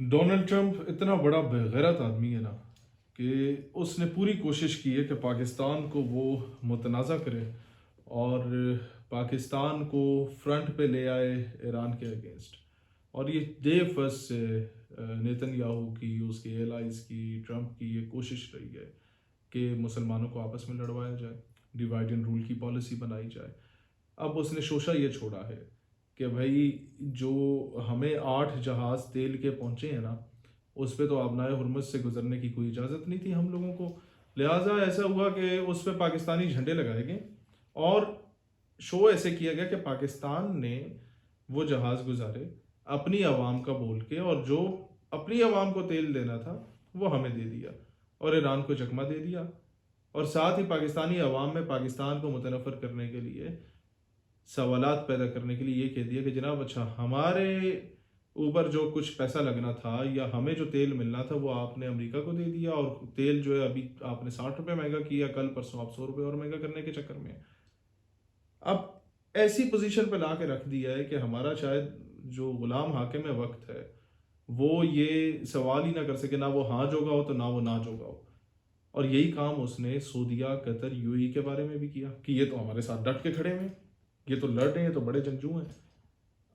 Donald Trump इतना बड़ा बेगैरत आदमी है ना कि उसने पूरी कोशिश की है कि पाकिस्तान को वो मुतनाज़ा करे और पाकिस्तान को फ्रंट पे ले आए ईरान के अगेंस्ट। और ये डे फर्स्ट से नेतन्याहू की, उसके एलाइज की, ट्रंप की ये कोशिश रही है कि मुसलमानों को आपस में लड़वाया जाए, डिवाइड एंड रूल की पॉलिसी बनाई जाए। अब उसने शोशा ये छोड़ा है कि भाई जो हमें 8 जहाज तेल के पहुंचे हैं ना, उस पे तो आबनाए हुरमुज़ से गुजरने की कोई इजाज़त नहीं थी हम लोगों को। लिहाजा ऐसा हुआ कि उस पे पाकिस्तानी झंडे लगाए गए और शो ऐसे किया गया कि पाकिस्तान ने वो जहाज़ गुजारे अपनी आवाम का बोल के, और जो अपनी आवाम को तेल देना था वो हमें दे दिया और ईरान को चकमा दे दिया। और साथ ही पाकिस्तानी अवाम में पाकिस्तान को मुतनफ़र करने के लिए, सवालात पैदा करने के लिए ये कह दिया कि जनाब अच्छा, हमारे ऊपर जो कुछ पैसा लगना था या हमें जो तेल मिलना था वो आपने अमेरिका को दे दिया, और तेल जो है अभी आपने 60 रुपये महंगा किया, कल परसों आप 100 रुपये और महंगा करने के चक्कर में अब ऐसी पोजीशन पे ला के रख दिया है कि हमारा शायद जो गुलाम हाकिम है वक्त है, वो ये सवाल ही ना कर सके, ना वो हाँ जोगा हो तो ना वो ना जोगा हो। और यही काम उसने सऊदीया, कतर, यूएई के बारे में भी किया कि ये तो हमारे साथ डट के खड़े हुए हैं, ये तो लड़ रहे हैं, ये तो बड़े जंगजू हैं।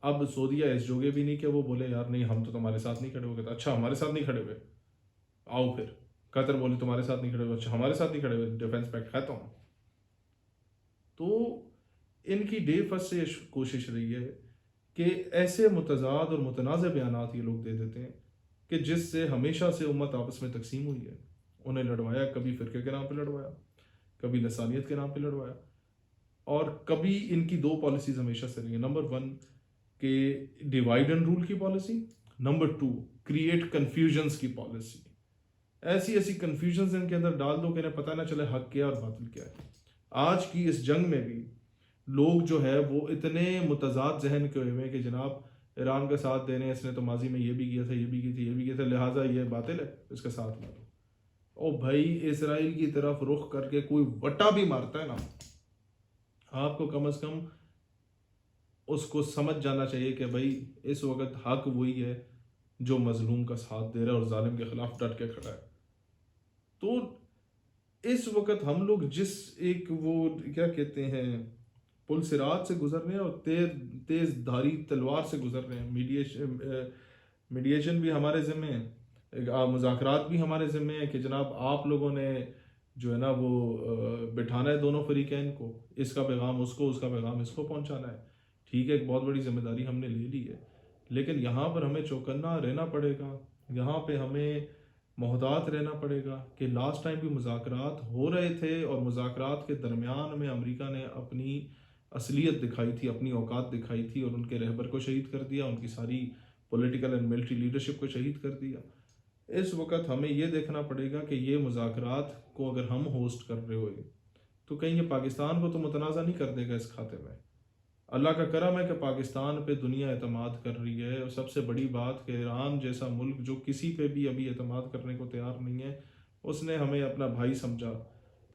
अब सऊदीया इस जोगे भी नहीं कि वो बोले यार नहीं हम तो तुम्हारे साथ नहीं खड़े हुए। कहता अच्छा हमारे साथ नहीं खड़े हुए, आओ फिर। कतर बोले तुम्हारे साथ नहीं खड़े हुए, अच्छा हमारे साथ नहीं खड़े हुए, डिफेंस पैक्ट खाता हूँ। तो इनकी डे फर्स्ट से कोशिश रही है कि ऐसे मुतजाद और मुतनाज़ बयानात ये लोग दे देते हैं कि जिससे हमेशा से उम्मत आपस में तकसीम हुई है। उन्हें लड़वाया, कभी फ़िरके के नाम पे लड़वाया, कभी लसानियत के नाम पे लड़वाया, और कभी इनकी दो पॉलिसीज़ हमेशा से रही है। नंबर 1 कि डिवाइड एंड रूल की पॉलिसी, नंबर 2 क्रिएट कन्फ्यूजन्स की पॉलिसी। ऐसी ऐसी कन्फ्यूजन्स इनके अंदर डाल दो कि इन्हें पता ना चले हक क्या और बातिल क्या है। आज की इस जंग में भी लोग जो है वो इतने मुतजाद जहन के हुए हैं कि जनाब ईरान का साथ देने, इसने तो माजी में ये भी किया था, ये भी की थी, ये भी किया था, लिहाजा ये बातिल है, इसका साथ ना दो। ओ भाई, इसराइल की तरफ रुख करके कोई वटा भी मारता है ना, आपको कम से कम उसको समझ जाना चाहिए कि भाई इस वक्त हक वही है जो मजलूम का साथ दे रहा है और जालिम के खिलाफ डट के खड़ा है। तो इस वक्त हम लोग जिस एक वो क्या कहते हैं पुल सिरात से गुजर रहे हैं और तेज तेज धारी तलवार से गुजर रहे हैं। मीडिएशन भी हमारे ज़िम्मे है, मुज़ाकरात भी हमारे ज़िम्मे है कि जनाब आप लोगों ने जो है ना वो बिठाना है दोनों फरीकैन को, इसका पैगाम उसको, उसका पैगाम इसको पहुंचाना है। ठीक है, एक बहुत बड़ी जिम्मेदारी हमने ले ली है, लेकिन यहाँ पर हमें चौकन्ना रहना पड़ेगा। यहाँ पे हमें मोहतात रहना पड़ेगा कि लास्ट टाइम भी मुज़ाकरात हो रहे थे और मुज़ाकरात के दरमियान में अमेरिका ने अपनी असलियत दिखाई थी, अपनी औकात दिखाई थी, और उनके रहबर को शहीद कर दिया, उनकी सारी पॉलिटिकल एंड मिलिट्री लीडरशिप को शहीद कर दिया। इस वक्त हमें ये देखना पड़ेगा कि ये मुज़ाकरात को अगर हम होस्ट कर रहे हो तो कहीं ये पाकिस्तान को तो मुतनाज़ा नहीं कर देगा इस खाते में। अल्लाह का करम है कि पाकिस्तान पे दुनिया एतमाद कर रही है, और सबसे बड़ी बात कि ईरान जैसा मुल्क जो किसी पे भी अभी एतमाद करने को तैयार नहीं है, उसने हमें अपना भाई समझा,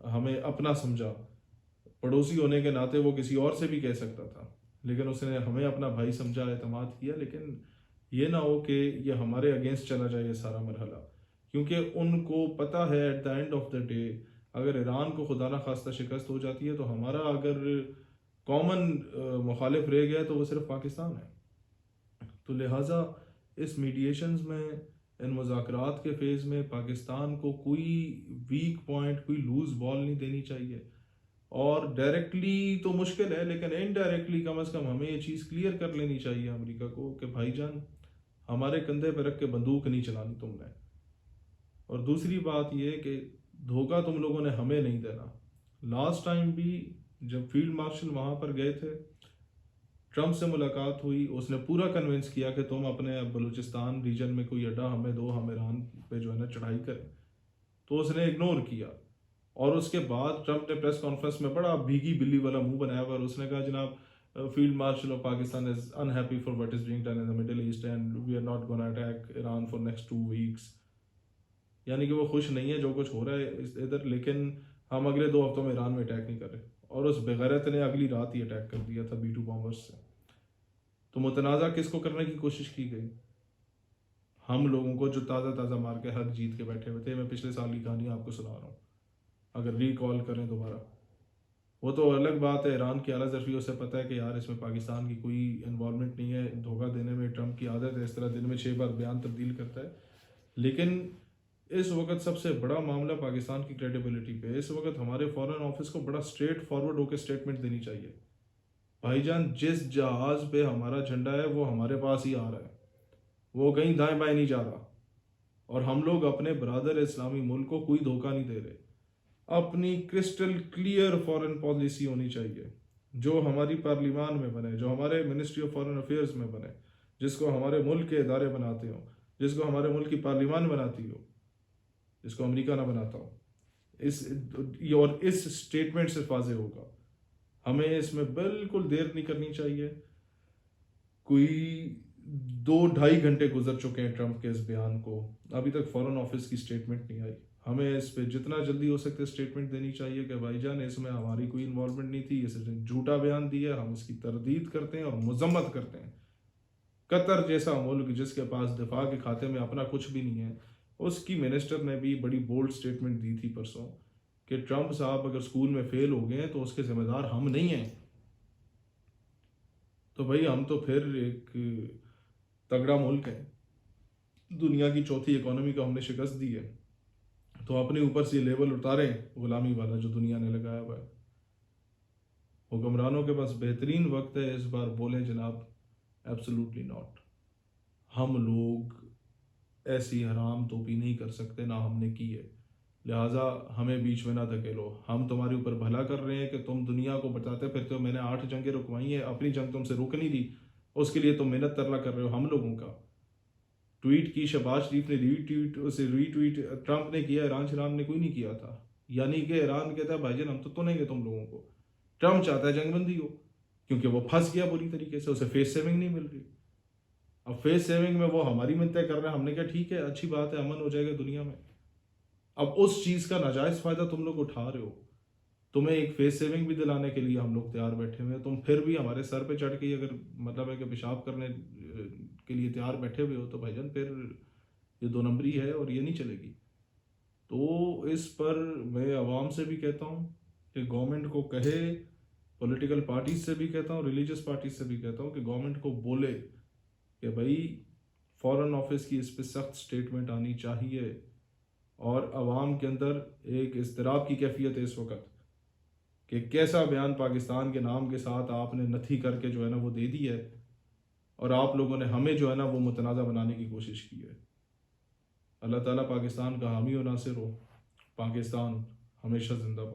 हमें अपना समझा। पड़ोसी होने के नाते वो किसी और से भी कह सकता था, लेकिन उसने हमें अपना भाई समझा, एतमाद किया। लेकिन ये ना हो कि ये हमारे अगेंस्ट चला जाए ये सारा मरहला, क्योंकि उनको पता है at the end of the day अगर ईरान को खुदा ना खास्ता शिकस्त हो जाती है तो हमारा अगर कॉमन मुखालिफ रह गया तो वो सिर्फ पाकिस्तान है। तो लिहाजा इस मीडिएशंस में, इन मुज़ाकरात के फेज़ में पाकिस्तान को कोई वीक पॉइंट, कोई लूज़ बॉल नहीं देनी चाहिए। और डायरेक्टली तो मुश्किल है, लेकिन इनडायरेक्टली कम से कम हमें ये चीज़ क्लियर कर लेनी चाहिए अमेरिका को कि भाईजान हमारे कंधे पर रख के बंदूक नहीं चलानी तुमने। और दूसरी बात ये कि धोखा तुम लोगों ने हमें नहीं देना। लास्ट टाइम भी जब फील्ड मार्शल वहाँ पर गए थे, ट्रंप से मुलाकात हुई, उसने पूरा कन्विंस किया कि तुम अपने बलूचिस्तान रीजन में कोई अड्डा हमें दो, हम ईरान पे जो है ना चढ़ाई करें। तो उसने इग्नोर किया, और उसके बाद ट्रंप ने प्रेस कॉन्फ्रेंस में बड़ा भीगी बिल्ली वाला मुंह बनाया हुआ, और उसने कहा जनाब field marshal of Pakistan is unhappy for what is being done in the Middle East and we are not gonna attack Iran for next 2 weeks. यानी कि वो खुश नहीं है जो कुछ हो रहा है इधर, लेकिन हम अगले 2 हफ्तों में ईरान में अटैक नहीं कर रहे। और उस बेगैरत ने अगली रात ही अटैक कर दिया था B2 बॉम्बर्स से। तो मुतनाज़ा किसको करने की कोशिश की गई? हम लोगों को जो ताज़ा ताज़ा मार के हक जीत के बैठे हुए थे। मैं पिछले साल की कहानी आपको सुना रहा हूँ, अगर रिकॉल करें दोबारा। वो तो अलग बात है, ईरान की आला ज़रफ़ी, उसे पता है कि यार इसमें पाकिस्तान की कोई इन्वॉल्वमेंट नहीं है, धोखा देने में ट्रंप की आदत है, इस तरह दिन में 6 बार बयान तब्दील करता है। लेकिन इस वक्त सबसे बड़ा मामला पाकिस्तान की क्रेडिबिलिटी पे। इस वक्त हमारे फॉरेन ऑफिस को बड़ा स्ट्रेट फॉरवर्ड होकर स्टेटमेंट देनी चाहिए। भाईजान, जिस जहाज़ पे हमारा झंडा है वो हमारे पास ही आ रहा है, वो कहीं दाएं बाएं नहीं जा रहा। और हम लोग अपने ब्रादर इस्लामी मुल्क को कोई धोखा नहीं दे रहे। अपनी क्रिस्टल क्लियर फॉरेन पॉलिसी होनी चाहिए, जो हमारी पार्लिमान में बने, जो हमारे मिनिस्ट्री ऑफ फॉरेन अफेयर्स में बने, जिसको हमारे मुल्क के इदारे बनाते हो, जिसको हमारे मुल्क की पार्लिमान बनाती हो, जिसको अमेरिका ना बनाता हो। इस स्टेटमेंट से फाजे होगा। हमें इसमें बिल्कुल देर नहीं करनी चाहिए। कोई 2-2.5 घंटे गुजर चुके हैं ट्रंप के इस बयान को, अभी तक फॉरेन ऑफिस की स्टेटमेंट नहीं आई। हमें इस पे जितना जल्दी हो सकते स्टेटमेंट देनी चाहिए कि भाईजान इसमें हमारी कोई इन्वॉल्वमेंट नहीं थी, इसने झूठा बयान दिया, हम इसकी तरदीद करते हैं और मजम्मत करते हैं। कतर जैसा मुल्क जिसके पास दिफा के खाते में अपना कुछ भी नहीं है, उसकी मिनिस्टर ने भी बड़ी बोल्ड स्टेटमेंट दी थी परसों कि ट्रंप साहब अगर स्कूल में फेल हो गए तो उसके जिम्मेदार हम नहीं हैं। तो भाई हम तो फिर एक तगड़ा मुल्क है, दुनिया की चौथी इकोनॉमी को हमने शिकस्त दी है, तो अपने ऊपर से ये लेवल उतारें गुलामी वाला जो दुनिया ने लगाया हुआ है। हुक्मरानों के पास बेहतरीन वक्त है, इस बार बोलें जनाब, एब्सोल्युटली नॉट। हम लोग ऐसी हराम तोपी नहीं कर सकते, ना हमने की है, लिहाजा हमें बीच में ना धकेलो। हम तुम्हारे ऊपर भला कर रहे हैं कि तुम दुनिया को बताते फिरते हो मैंने 8 जंगें रुकवाई हैं, अपनी जंग तुमसे रुक नहीं दी, उसके लिए तुम मेहनत तरला कर रहे हो हम लोगों का। ट्वीट की शहबाज शरीफ ने, रीट्वीट ट्रंप ने किया, ईरान शरान ने कोई नहीं किया था। यानी कि ईरान कहता है भाईजान हम तो तुनेंगे तुम लोगों को। ट्रंप चाहता है जंगबंदी हो, क्योंकि वो फंस गया बुरी तरीके से, उसे फेस सेविंग नहीं मिल रही। अब फेस सेविंग में वो हमारी मिन्नतें कर रहे हैं, हमने कहा ठीक है अच्छी बात है, अमन हो जाएगा दुनिया में। अब उस चीज़ का नाजायज़ फ़ायदा तुम लोग उठा रहे हो, तुम्हें एक फेस सेविंग भी दिलाने के लिए हम लोग तैयार बैठे हुए हैं, तुम फिर भी हमारे सर पे चढ़ के अगर मतलब है कि पेशाब करने के लिए तैयार बैठे हुए हो, तो भाईजान फिर ये 2 नंबरी है और ये नहीं चलेगी। तो इस पर मैं आवाम से भी कहता हूँ कि गवर्नमेंट को कहे, पॉलिटिकल पार्टीज से भी कहता हूँ, रिलीजियस पार्टीज से भी कहता हूँ कि गवर्नमेंट को बोले कि भाई फॉरेन ऑफिस की इस पर सख्त स्टेटमेंट आनी चाहिए। और आवाम के अंदर एक इज़्तिराब की कैफियत है इस वक्त कि कैसा बयान पाकिस्तान के नाम के साथ आपने नथी करके जो है ना वो दे दी है, और आप लोगों ने हमें जो है ना वो मुतनाज़ा बनाने की कोशिश की है। अल्लाह ताला पाकिस्तान का हामी और नासिर हो। पाकिस्तान हमेशा जिंदाबाद।